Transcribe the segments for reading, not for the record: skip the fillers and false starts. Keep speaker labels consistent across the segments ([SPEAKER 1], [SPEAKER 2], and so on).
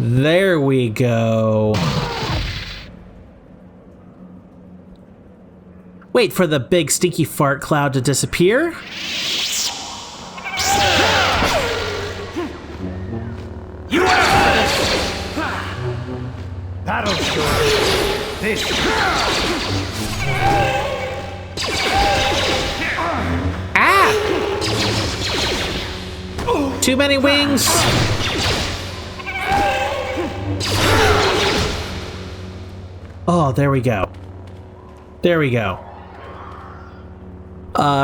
[SPEAKER 1] There we go. Wait for the big stinky fart cloud to disappear.
[SPEAKER 2] You are battle story. This.
[SPEAKER 1] Ah! Too many wings. Oh, there we go. There we go.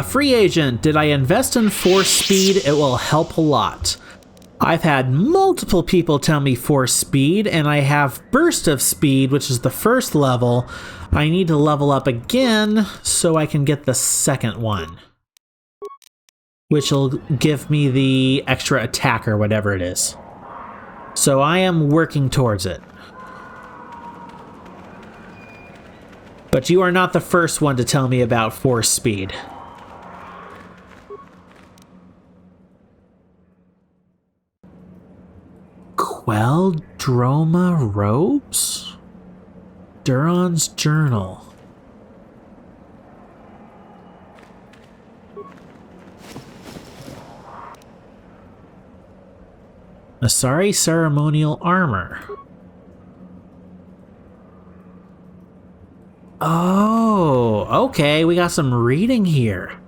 [SPEAKER 1] Free agent. Did I invest in force speed? It will help a lot. I've had multiple people tell me force speed, and I have burst of speed, which is the first level. I need to level up again so I can get the second one, which will give me the extra attack or whatever it is. So I am working towards it. But you are not the first one to tell me about force speed. Queldroma robes? Duron's journal. Asari ceremonial armor. Oh, okay, we got some reading here.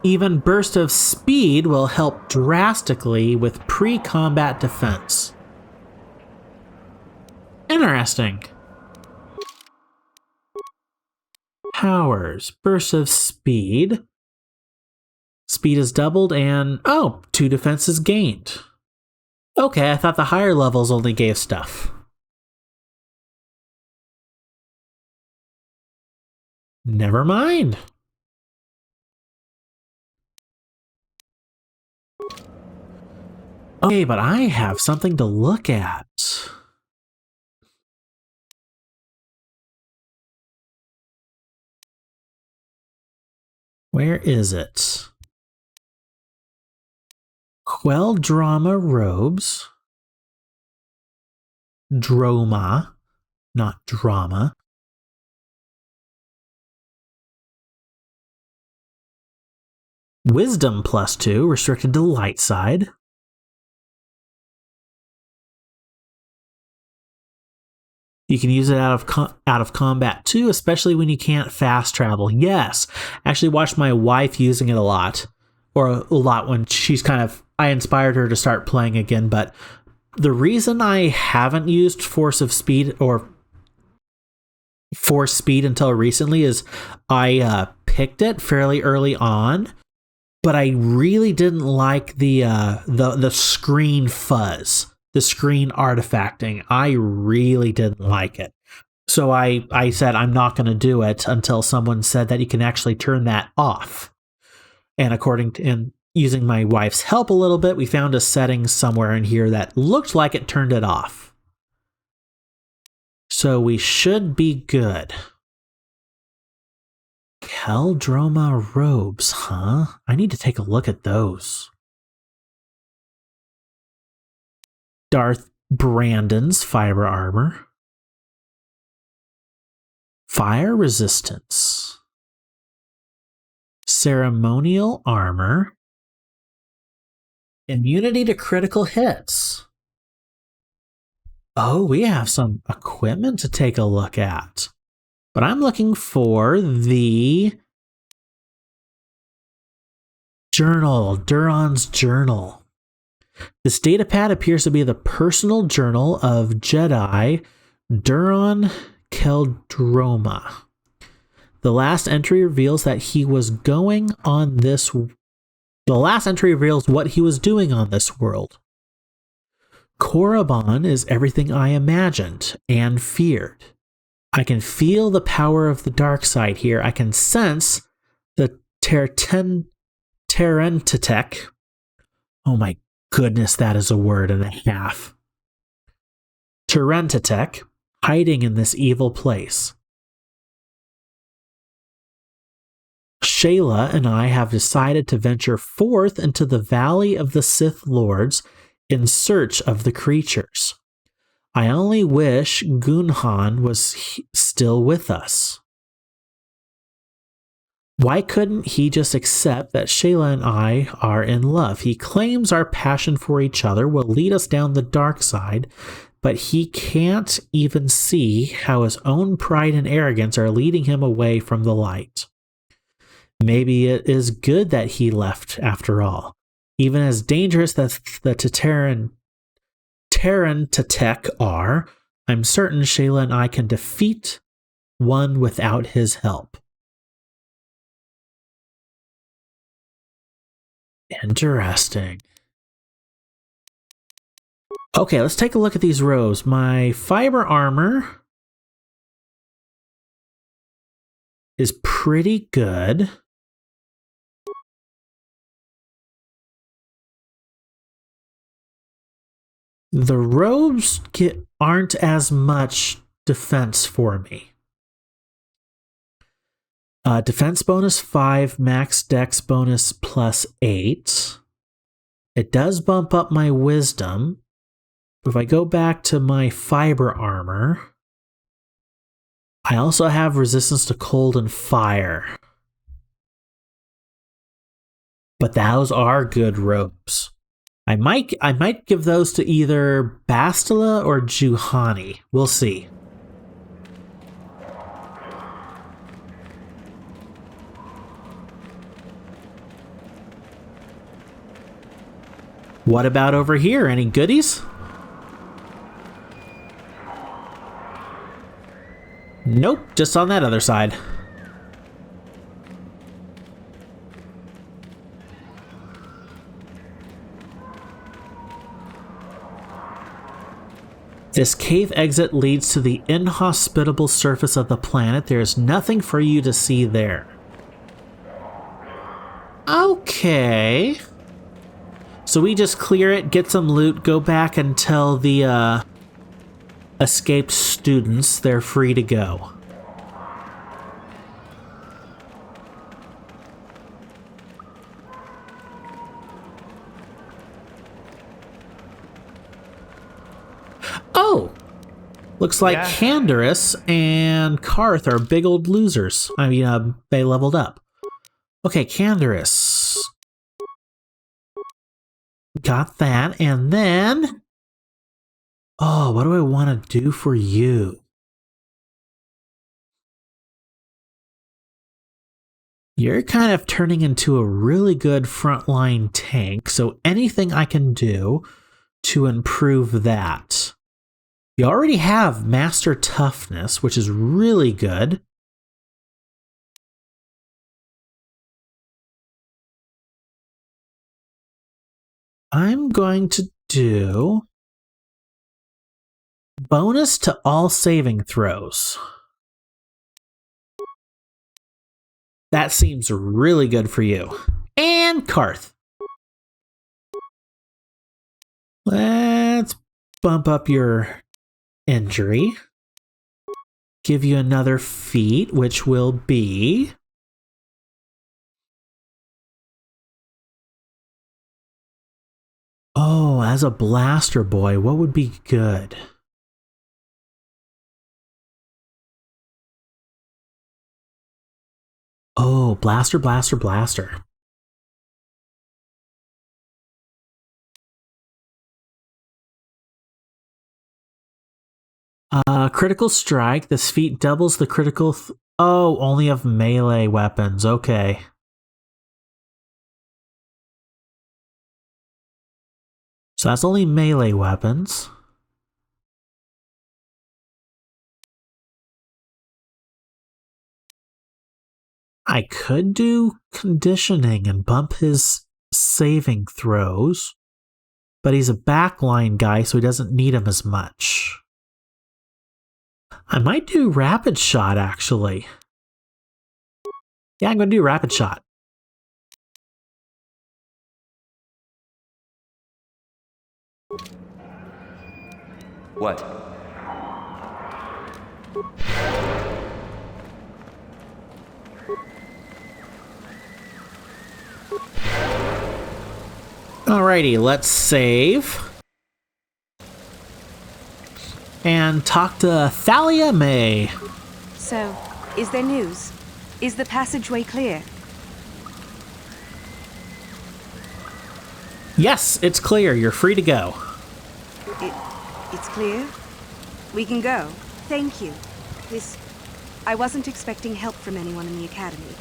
[SPEAKER 1] Even burst of speed will help drastically with pre-combat defense. Interesting. Powers, burst of speed. Speed is doubled and, oh, 2 defenses gained. Okay, I thought the higher levels only gave stuff. Never mind. Okay, but I have something to look at. Where is it? Queldroma robes. Droma, not drama. Wisdom +2, restricted to light side. You can use it out of combat too, especially when you can't fast travel. Yes, I actually watched my wife using it a lot, or a lot when she's I inspired her to start playing again. But the reason I haven't used force speed until recently is I picked it fairly early on, but I really didn't like the screen fuzz. The screen artifacting, I really didn't like it. So I said I'm not going to do it until someone said that you can actually turn that off. And using my wife's help a little bit, we found a setting somewhere in here that looked like it turned it off. So we should be good. Queldroma robes, huh? I need to take a look at those. Darth Brandon's fiber armor. Fire resistance. Ceremonial armor. Immunity to critical hits. Oh, we have some equipment to take a look at. But I'm looking for the journal, Duron's journal. This datapad appears to be the personal journal of Jedi Duron Queldroma. The last entry reveals that he was going on this. The last entry reveals what he was doing on this world. Korriban is everything I imagined and feared. I can feel the power of the dark side here. I can sense the Terentitek. Oh my goodness, that is a word and a half. Terentitek hiding in this evil place. Shayla and I have decided to venture forth into the Valley of the Sith Lords in search of the creatures. I only wish Gunhan was still with us. Why couldn't he just accept that Shayla and I are in love? He claims our passion for each other will lead us down the dark side, but he can't even see how his own pride and arrogance are leading him away from the light. Maybe it is good that he left after all. Even as dangerous as the Terran Tatek are, I'm certain Shayla and I can defeat one without his help. Interesting. Okay, let's take a look at these robes. My fiber armor is pretty good. The robes aren't as much defense for me. Defense bonus 5, max dex bonus plus 8. It does bump up my wisdom. If I go back to my fiber armor, I also have resistance to cold and fire. But those are good robes. I might give those to either Bastila or Juhani. We'll see. What about over here? Any goodies? Nope, just on that other side. This cave exit leads to the inhospitable surface of the planet. There is nothing for you to see there. Okay. So we just clear it, get some loot, go back and tell the escaped students they're free to go. Oh! Looks like Karaeous and Karth are big old losers. I mean, they leveled up. Okay, Karaeous. Got that, and then... Oh, what do I want to do for you? You're kind of turning into a really good frontline tank, so anything I can do to improve that. You already have Master Toughness, which is really good. I'm going to do bonus to all saving throws. That seems really good for you. And Karth. Let's bump up your injury. Give you another feat, which will be... Oh, as a blaster boy, what would be good? Oh, blaster, blaster, blaster. Critical strike. This feat doubles the critical... Oh, only of melee weapons. Okay. So that's only melee weapons. I could do conditioning and bump his saving throws, but he's a backline guy, so he doesn't need him as much. I might do rapid shot, actually. Yeah, I'm going to do rapid shot.
[SPEAKER 3] What?
[SPEAKER 1] Alrighty, let's save. and talk to Thalia May.
[SPEAKER 4] So, is there news? Is the passageway clear?
[SPEAKER 1] Yes, it's clear. You're free to go.
[SPEAKER 4] It's clear? We can go. Thank you. I wasn't expecting help from anyone in the Academy.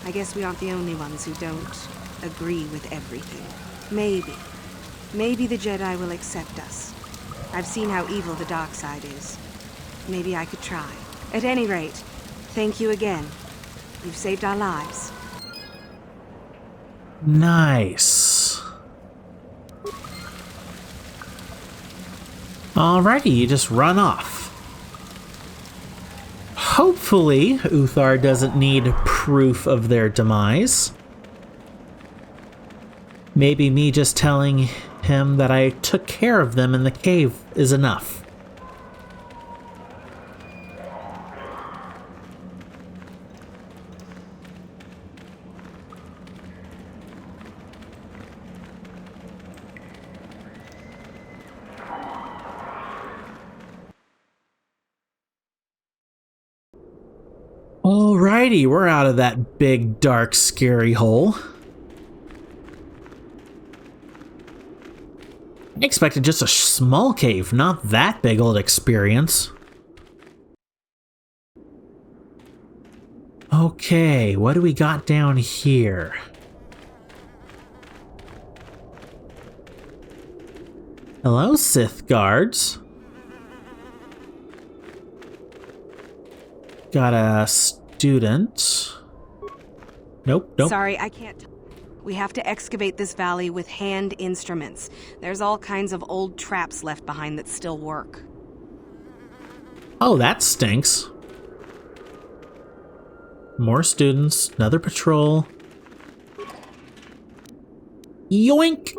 [SPEAKER 4] I guess we aren't the only ones who don't agree with everything. Maybe the Jedi will accept us. I've seen how evil the dark side is. Maybe I could try. At any rate, thank you again. You've saved our lives.
[SPEAKER 1] Nice. Alrighty, you just run off. Hopefully, Uthar doesn't need proof of their demise. Maybe me just telling him that I took care of them in the cave is enough. Alrighty, we're out of that big, dark, scary hole. I expected just a small cave, not that big old experience. Okay, what do we got down here? Hello, Sith guards. Got a student. Nope.
[SPEAKER 4] Sorry, I can't. We have to excavate this valley with hand instruments. There's all kinds of old traps left behind that still work.
[SPEAKER 1] Oh, that stinks. More students, another patrol. Yoink!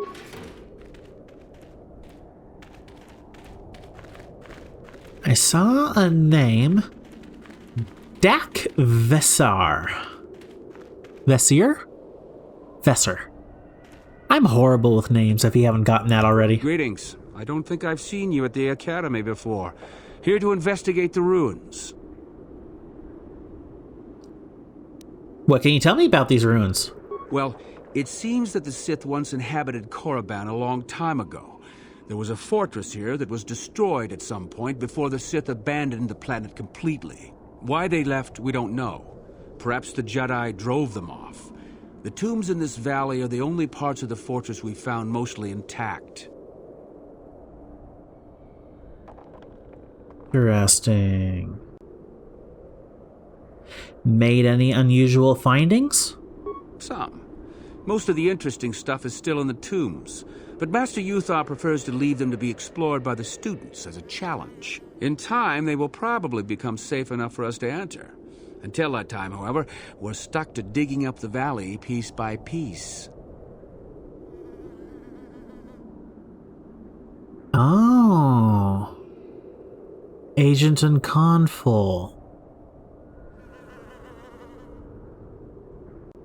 [SPEAKER 1] I saw a name. Dak Vessar. Vessier? Vesser. I'm horrible with names if you haven't gotten that already.
[SPEAKER 5] Greetings. I don't think I've seen you at the Academy before. Here to investigate the ruins.
[SPEAKER 1] What can you tell me about these ruins?
[SPEAKER 5] Well, it seems that the Sith once inhabited Korriban a long time ago. There was a fortress here that was destroyed at some point before the Sith abandoned the planet completely. Why they left, we don't know. Perhaps the Jedi drove them off. The tombs in this valley are the only parts of the fortress we found mostly intact.
[SPEAKER 1] Interesting. Made any unusual findings?
[SPEAKER 5] Some. Most of the interesting stuff is still in the tombs, but Master Uthar prefers to leave them to be explored by the students as a challenge. In time, they will probably become safe enough for us to enter. Until that time, however, we're stuck to digging up the valley piece by piece.
[SPEAKER 1] Oh. Agent and Conful.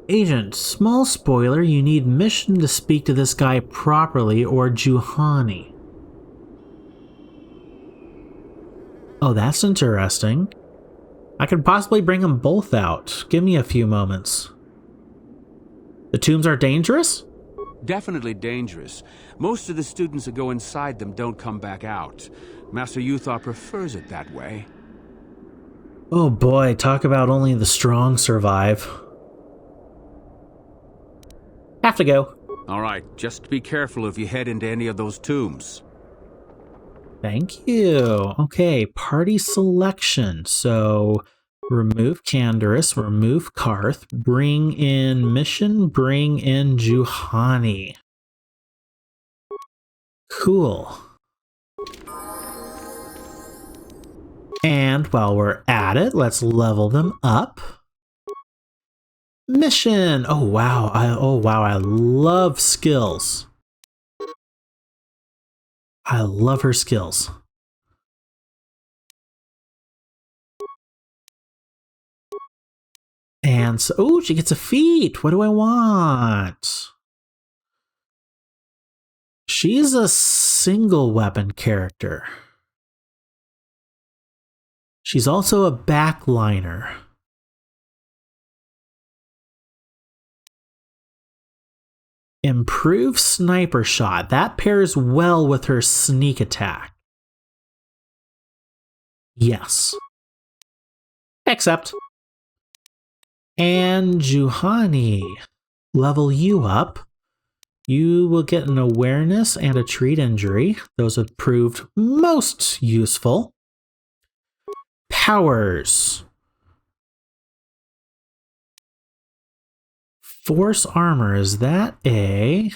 [SPEAKER 1] Agent, small spoiler, you need mission to speak to this guy properly or Juhani. Oh, that's interesting. I could possibly bring them both out. Give me a few moments. The tombs are dangerous?
[SPEAKER 5] Definitely dangerous. Most of the students that go inside them don't come back out. Master Uthar prefers it that way.
[SPEAKER 1] Oh boy, talk about only the strong survive. Have to go.
[SPEAKER 5] All right, just be careful if you head into any of those tombs.
[SPEAKER 1] Thank you. Okay, party selection. So, remove Canderous, remove Karth, bring in Mission, bring in Juhani. Cool. And while we're at it, let's level them up. Mission. Oh wow. I love skills. I love her skills. And so, oh, she gets a feat. What do I want? She's a single weapon character. She's also a backliner. Improved sniper shot. That pairs well with her sneak attack. Yes. Accept. And Juhani. Level you up. You will get an awareness and a treat injury. Those have proved most useful. Powers. Force armor, is that a...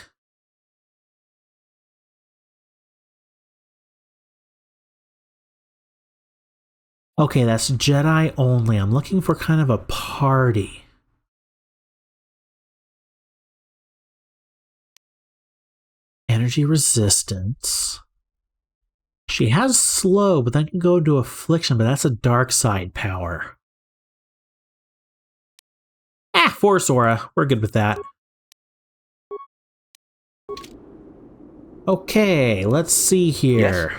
[SPEAKER 1] Okay, that's Jedi only. I'm looking for kind of a party. Energy resistance. She has slow, but then can go to affliction, but that's a dark side power. Force aura. We're good with that. Okay, let's see here.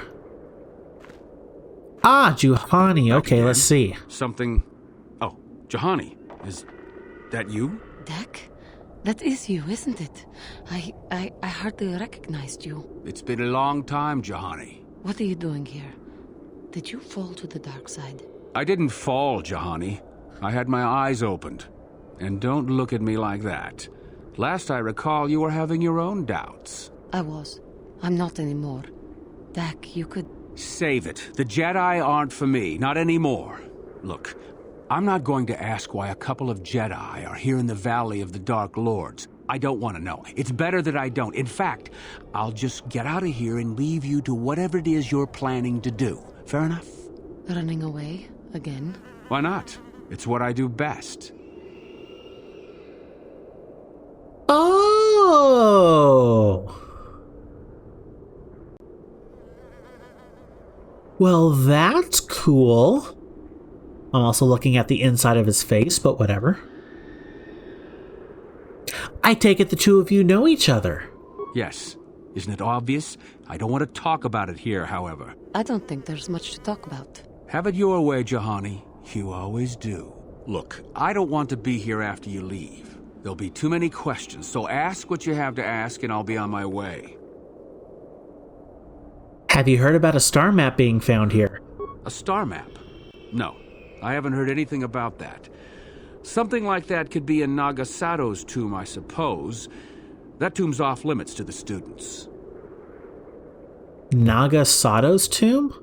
[SPEAKER 1] Yes. Juhani. Okay, let's see.
[SPEAKER 5] Something... Oh, Juhani. Is that you?
[SPEAKER 6] Dak? That is you, isn't it? I hardly recognized you.
[SPEAKER 5] It's been a long time, Juhani.
[SPEAKER 6] What are you doing here? Did you fall to the dark side?
[SPEAKER 5] I didn't fall, Juhani. I had my eyes opened. And don't look at me like that. Last I recall, you were having your own doubts.
[SPEAKER 6] I was. I'm not anymore. Dak, you could...
[SPEAKER 5] Save it. The Jedi aren't for me, not anymore. Look, I'm not going to ask why a couple of Jedi are here in the Valley of the Dark Lords. I don't want to know. It's better that I don't. In fact, I'll just get out of here and leave you to whatever it is you're planning to do. Fair enough?
[SPEAKER 6] Running away? Again?
[SPEAKER 5] Why not? It's what I do best.
[SPEAKER 1] Oh! Well, that's cool. I'm also looking at the inside of his face, but whatever. I take it the two of you know each other.
[SPEAKER 5] Yes. Isn't it obvious? I don't want to talk about it here, however.
[SPEAKER 6] I don't think there's much to talk about.
[SPEAKER 5] Have it your way, Juhani. You always do. Look, I don't want to be here after you leave. There'll be too many questions, so ask what you have to ask and I'll be on my way.
[SPEAKER 1] Have you heard about a star map being found here?
[SPEAKER 5] A star map? No, I haven't heard anything about that. Something like that could be in Nagasato's tomb, I suppose. That tomb's off limits to the students.
[SPEAKER 1] Nagasato's tomb?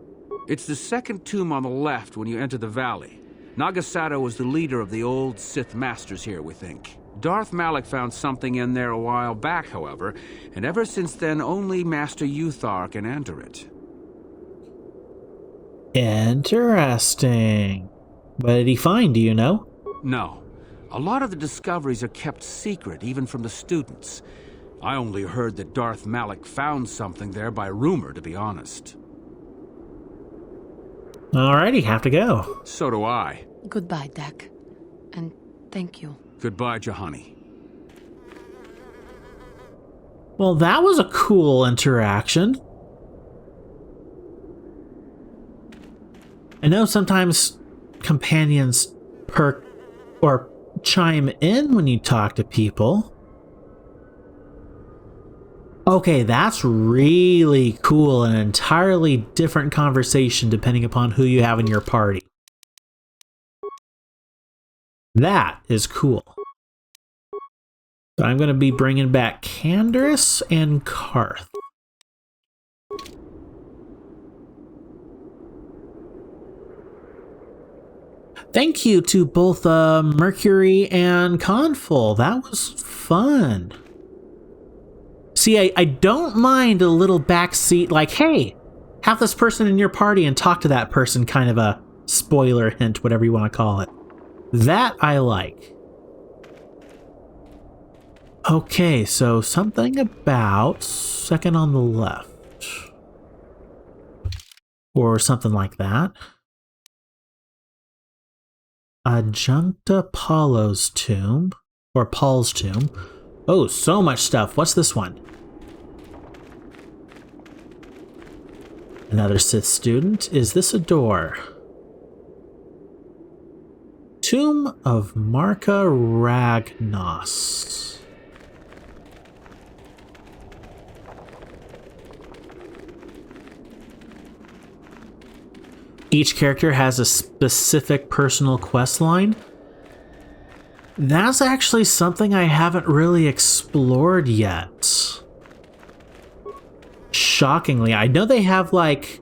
[SPEAKER 5] It's the second tomb on the left when you enter the valley. Nagasato was the leader of the old Sith Masters here, we think. Darth Malak found something in there a while back, however, and ever since then only Master Uthar can enter it.
[SPEAKER 1] Interesting. What did he find, do you know?
[SPEAKER 5] No. A lot of the discoveries are kept secret, even from the students. I only heard that Darth Malak found something there by rumor, to be honest.
[SPEAKER 1] Alrighty, have to go.
[SPEAKER 5] So do I.
[SPEAKER 6] Goodbye, Dak. And thank you.
[SPEAKER 5] Goodbye, Juhani.
[SPEAKER 1] Well, that was a cool interaction. I know sometimes companions perk or chime in when you talk to people. Okay, that's really cool. An entirely different conversation depending upon who you have in your party. That is cool. But I'm going to be bringing back Candace and Karth. Thank you to both Mercury and Conful. That was fun. See, I don't mind a little backseat, like, hey, have this person in your party and talk to that person, kind of a spoiler hint, whatever you want to call it. That I like. Okay, so something about second on the left. Or something like that. Adjuncta Paulo's tomb. Or Paul's tomb. Oh, so much stuff. What's this one? Another Sith student. Is this a door? Tomb of Marka Ragnos. Each character has a specific personal quest line. That's actually something I haven't really explored yet. Shockingly, I know they have like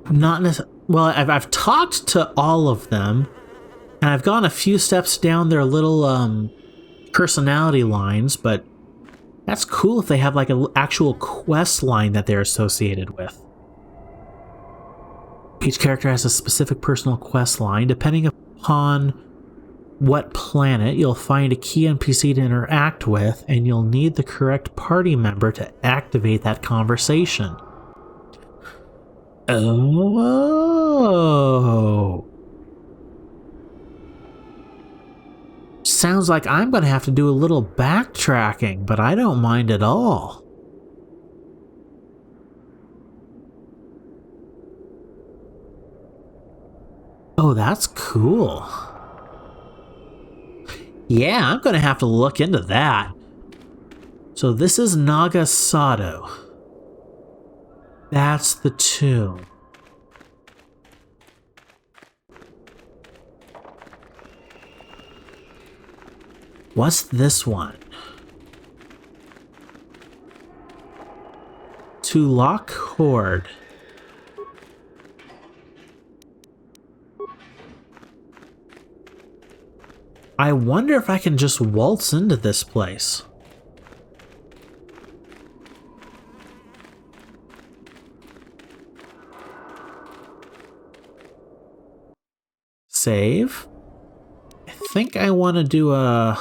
[SPEAKER 1] not necessarily. Well, I've talked to all of them, and I've gone a few steps down their little personality lines, but that's cool if they have like an actual quest line that they're associated with. Each character has a specific personal quest line. Depending upon what planet, you'll find a key NPC to interact with, and you'll need the correct party member to activate that conversation. Oh. Sounds like I'm going to have to do a little backtracking, but I don't mind at all. Oh, that's cool. Yeah, I'm going to have to look into that. So this is Nagasado. That's the tomb. What's this one? Tulak Horde. I wonder if I can just waltz into this place. Save. I think I want to do a...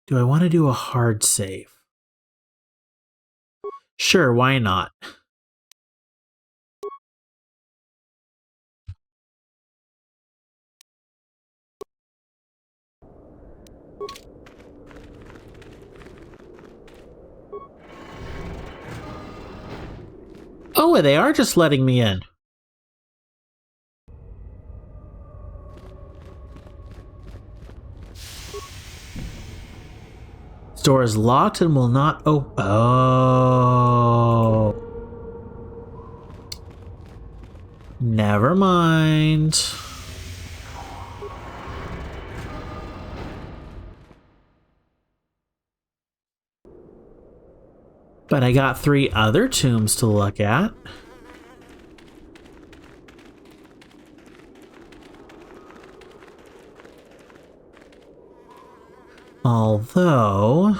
[SPEAKER 1] Do I want to do a hard save? Sure, why not? Oh, they are just letting me in. Door is locked and will not open. Oh. Never mind. But I got 3 other tombs to look at. Although...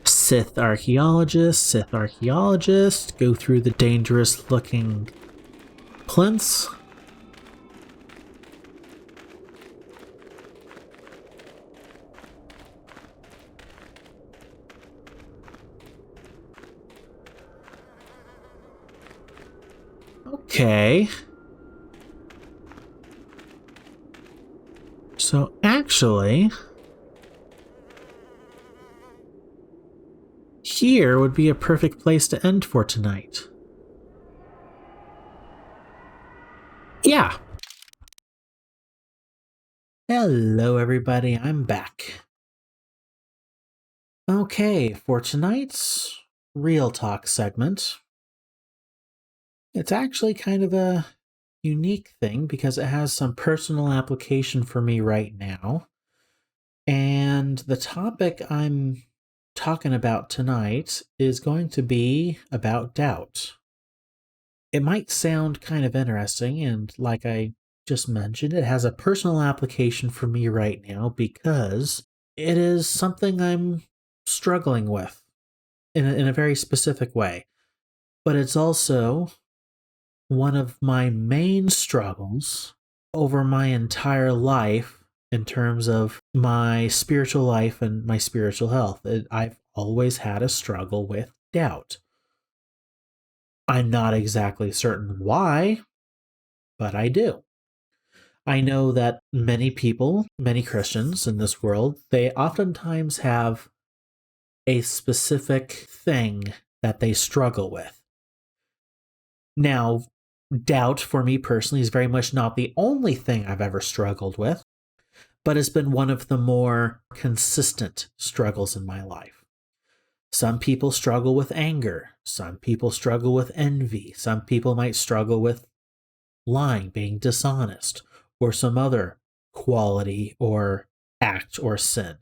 [SPEAKER 1] Sith archaeologist, go through the dangerous looking plinths. Okay. So actually, here would be a perfect place to end for tonight. Yeah. Hello everybody, I'm back. Okay, for tonight's Real Talk segment, it's actually kind of a unique thing because it has some personal application for me right now. And the topic I'm talking about tonight is going to be about doubt. It might sound kind of interesting, and like I just mentioned, it has a personal application for me right now because it is something I'm struggling with in a very specific way. But it's also one of my main struggles over my entire life in terms of my spiritual life and my spiritual health. I've always had a struggle with doubt. I'm not exactly certain why, but I do. I know that many people, many Christians in this world, they oftentimes have a specific thing that they struggle with. Now, Doubt, for me personally, is very much not the only thing I've ever struggled with, but has been one of the more consistent struggles in my life. Some people struggle with anger. Some people struggle with envy. Some people might struggle with lying, being dishonest, or some other quality or act or sin.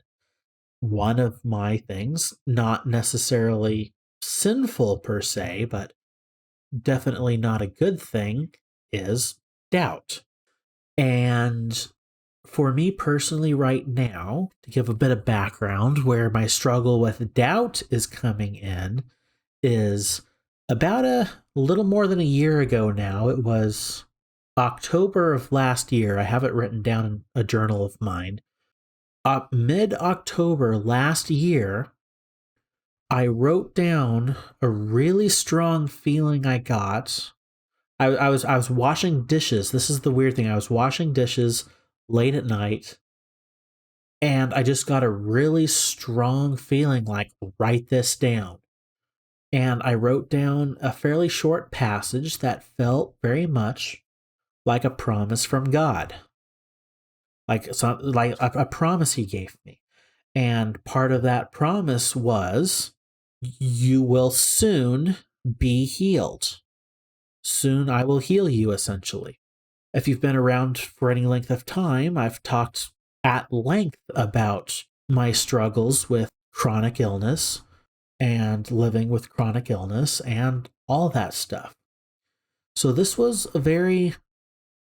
[SPEAKER 1] One of my things, not necessarily sinful per se, but definitely not a good thing, is doubt. And for me personally, right now, to give a bit of background, where my struggle with doubt is coming in is about a little more than a year ago now. It was October of last year. I have it written down in a journal of mine. Mid-October last year, I wrote down a really strong feeling I got. I was washing dishes. This is the weird thing. I was washing dishes late at night, and I just got a really strong feeling like, write this down. And I wrote down a fairly short passage that felt very much like a promise from God, like a promise He gave me. And part of that promise was, you will soon be healed. Soon I will heal you, essentially. If you've been around for any length of time, I've talked at length about my struggles with chronic illness and living with chronic illness and all that stuff. So this was a very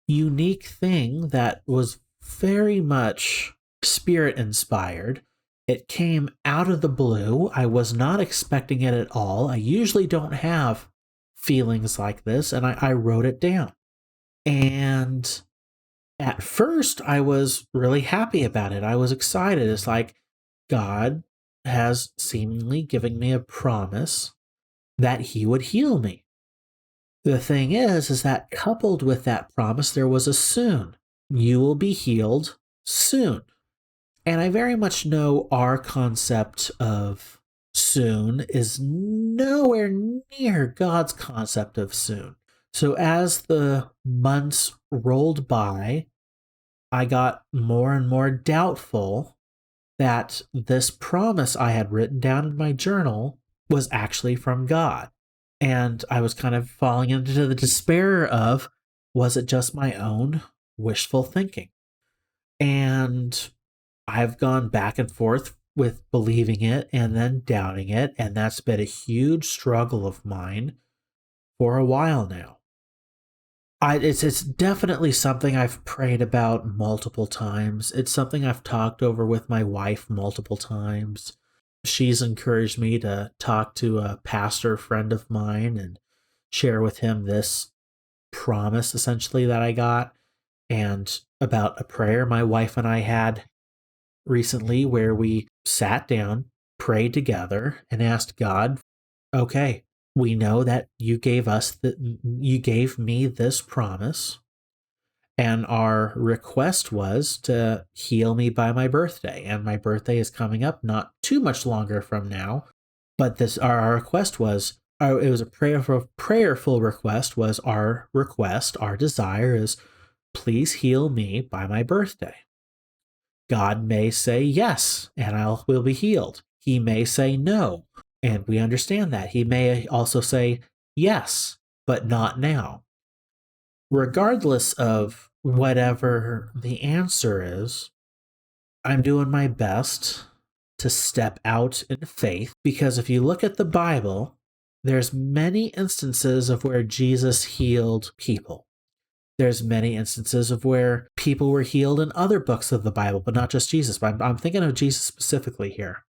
[SPEAKER 1] unique thing that was very much spirit inspired. It came out of the blue. I was not expecting it at all. I usually don't have feelings like this, and I wrote it down. And at first, I was really happy about it. I was excited. It's like God has seemingly given me a promise that He would heal me. The thing is that coupled with that promise, there was a soon. You will be healed soon. And I very much know our concept of soon is nowhere near God's concept of soon. So as the months rolled by, I got more and more doubtful that this promise I had written down in my journal was actually from God. And I was kind of falling into the despair of, was it just my own wishful thinking? And I've gone back and forth with believing it and then doubting it, and that's been a huge struggle of mine for a while now. It's definitely something I've prayed about multiple times. It's something I've talked over with my wife multiple times. She's encouraged me to talk to a pastor friend of mine and share with him this promise, essentially, that I got, and about a prayer my wife and I had recently where we sat down, prayed together, and asked God, okay, we know that you gave me this promise, and our request was to heal me by my birthday. And my birthday is coming up not too much longer from now, but our request was, it was a prayerful request, was our request, our desire is, please heal me by my birthday. God may say yes, and will be healed. He may say no, and we understand that. He may also say yes, but not now. Regardless of whatever the answer is, I'm doing my best to step out in faith, because if you look at the Bible, there's many instances of where Jesus healed people. There's many instances of where people were healed in other books of the Bible, but not just Jesus. But I'm thinking of Jesus specifically here.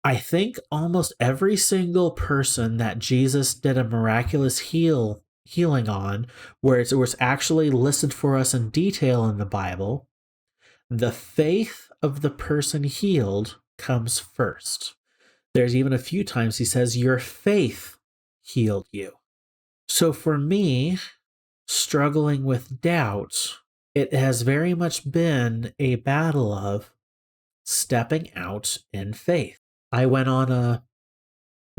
[SPEAKER 1] I think almost every single person that Jesus did a miraculous healing on, where it was actually listed for us in detail in the Bible, the faith of the person healed comes first. There's even a few times he says, your faith healed you. So for me, struggling with doubt, it has very much been a battle of stepping out in faith. I went on a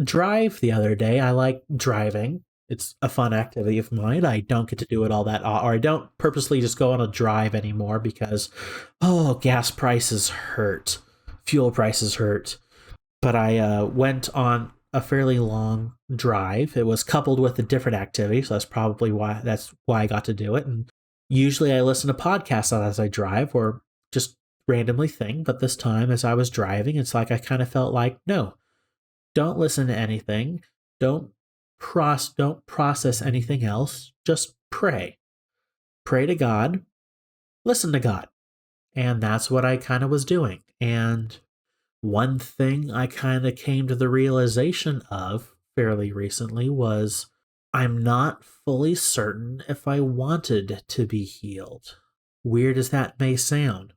[SPEAKER 1] drive the other day. I like driving, It's a fun activity of mine. I don't get to do it all that, or I don't purposely just go on a drive anymore because, gas prices hurt, fuel prices hurt. But I went on a fairly long drive. It was coupled with a different activity, so that's why I got to do it. And usually I listen to podcasts as I drive, or just randomly thing. But this time, as I was driving, it's like I kind of felt like, no, don't listen to anything. Don't process anything else. Just pray. Pray to God. Listen to God. And that's what I kind of was doing. And one thing I kind of came to the realization of fairly recently was I'm not fully certain if I wanted to be healed. Weird as that may sound.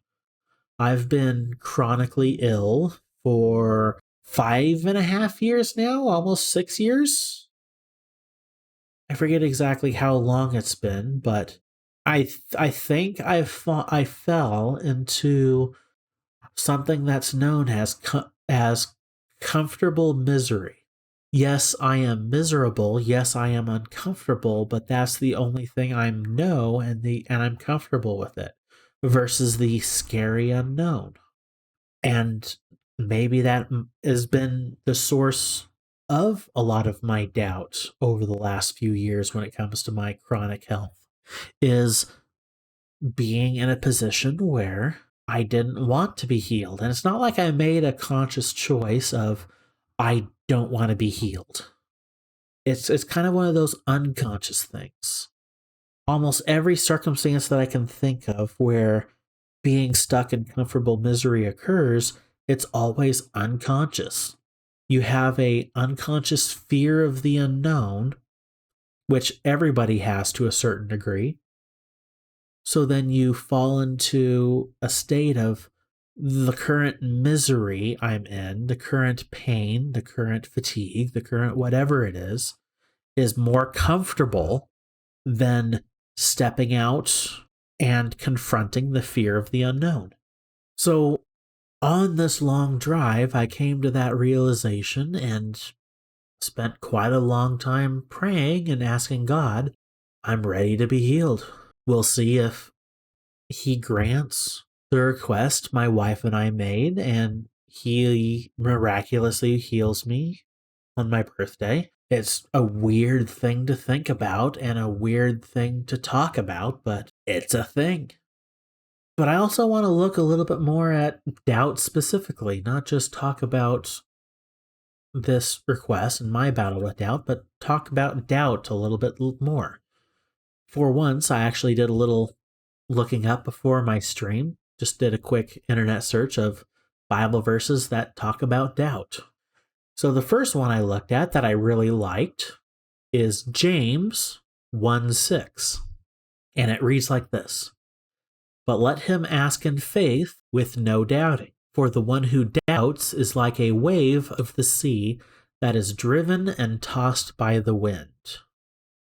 [SPEAKER 1] I've been chronically ill for 5.5 years now, almost 6 years. I forget exactly how long it's been, but I think I fell into something that's known as comfortable misery. Yes, I am miserable. Yes, I am uncomfortable, but that's the only thing I know, and I'm comfortable with it, versus the scary unknown. And maybe that has been the source of a lot of my doubt over the last few years when it comes to my chronic health, is being in a position where I didn't want to be healed. And it's not like I made a conscious choice of, I don't want to be healed. It's kind of one of those unconscious things. Almost every circumstance that I can think of where being stuck in comfortable misery occurs, it's always unconscious. You have a unconscious fear of the unknown, which everybody has to a certain degree. So then you fall into a state of the current misery I'm in, the current pain, the current fatigue, the current whatever it is more comfortable than stepping out and confronting the fear of the unknown. So on this long drive, I came to that realization and spent quite a long time praying and asking God, I'm ready to be healed. We'll see if he grants the request my wife and I made, and he miraculously heals me on my birthday. It's a weird thing to think about and a weird thing to talk about, but it's a thing. But I also want to look a little bit more at doubt specifically, not just talk about this request and my battle with doubt, but talk about doubt a little bit more. For once, I actually did a little looking up before my stream, just did a quick internet search of Bible verses that talk about doubt. So the first one I looked at that I really liked is James 1:6. And it reads like this: But let him ask in faith with no doubting. For the one who doubts is like a wave of the sea that is driven and tossed by the wind.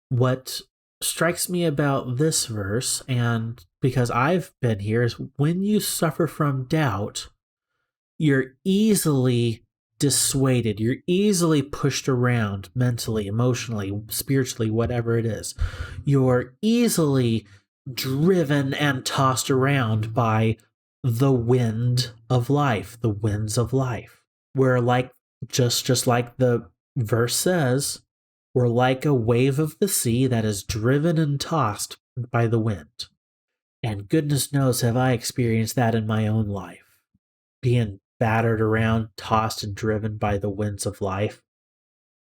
[SPEAKER 1] What strikes me about this verse, and because I've been here, is when you suffer from doubt, you're easily dissuaded. You're easily pushed around mentally, emotionally, spiritually, whatever it is. You're easily driven and tossed around by the wind of life, the winds of life. We're like, just like the verse says, we're like a wave of the sea that is driven and tossed by the wind. And goodness knows have I experienced that in my own life. Being battered around, tossed and driven by the winds of life.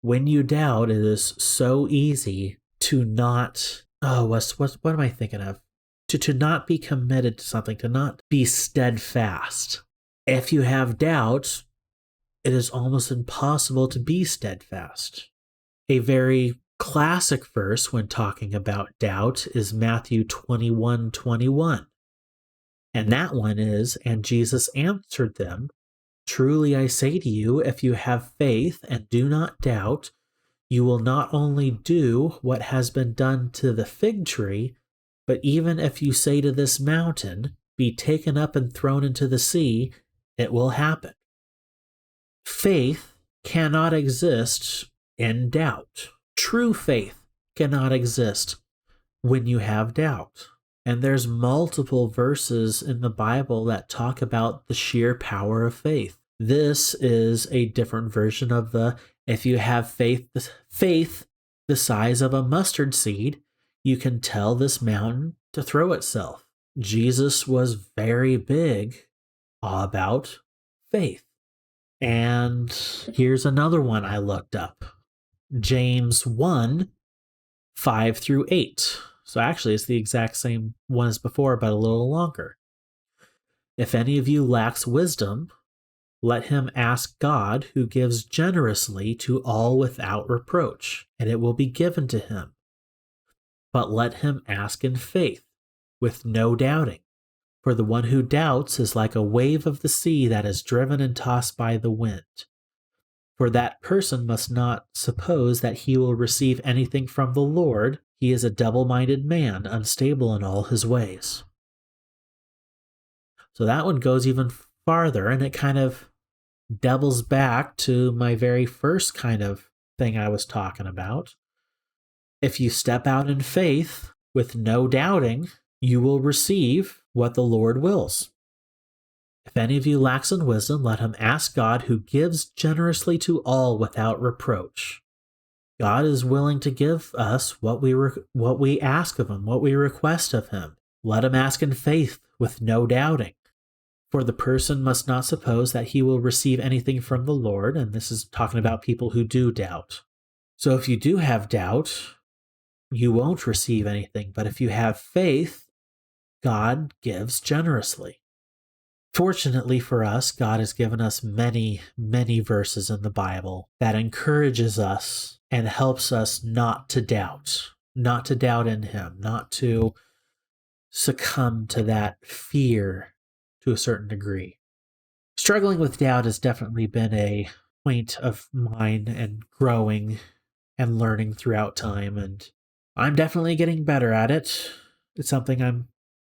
[SPEAKER 1] When you doubt, it is so easy to not, what am I thinking of? To not be committed to something, to not be steadfast. If you have doubt, it is almost impossible to be steadfast. A very classic verse when talking about doubt is Matthew 21:21. And that one is, and Jesus answered them, Truly I say to you, if you have faith and do not doubt, you will not only do what has been done to the fig tree, but even if you say to this mountain, be taken up and thrown into the sea, it will happen. Faith cannot exist in doubt. True faith cannot exist when you have doubt. And there's multiple verses in the Bible that talk about the sheer power of faith. This is a different version of the if you have faith the size of a mustard seed, you can tell this mountain to throw itself. Jesus was very big about faith. And here's another one I looked up. James 1, 5 through 8. So actually, it's the exact same one as before, but a little longer. If any of you lacks wisdom, let him ask God, who gives generously to all without reproach, and it will be given to him. But let him ask in faith, with no doubting. For the one who doubts is like a wave of the sea that is driven and tossed by the wind. For that person must not suppose that he will receive anything from the Lord. He is a double-minded man, unstable in all his ways. So that one goes even farther, and it kind of doubles back to my very first kind of thing I was talking about. If you step out in faith with no doubting, you will receive what the Lord wills. If any of you lacks in wisdom, let him ask God, who gives generously to all without reproach. God is willing to give us what we ask of him, what we request of him. Let him ask in faith with no doubting. For the person must not suppose that he will receive anything from the Lord, and this is talking about people who do doubt. So if you do have doubt, you won't receive anything, but if you have faith, God gives generously. Fortunately for us, God has given us many, many verses in the Bible that encourages us and helps us not to doubt in him, not to succumb to that fear to a certain degree. Struggling with doubt has definitely been a point of mine and growing and learning throughout time, and I'm definitely getting better at it. It's something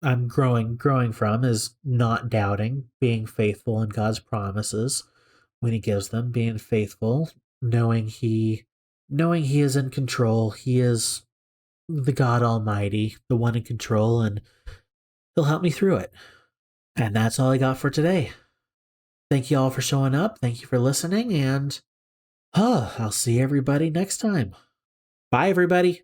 [SPEAKER 1] I'm growing from, is not doubting, being faithful in God's promises when he gives them, being faithful, knowing he is in control. He is the God Almighty, the one in control, and he'll help me through it. And that's all I got for today. Thank you all for showing up. Thank you for listening, and I'll see everybody next time. Bye, everybody.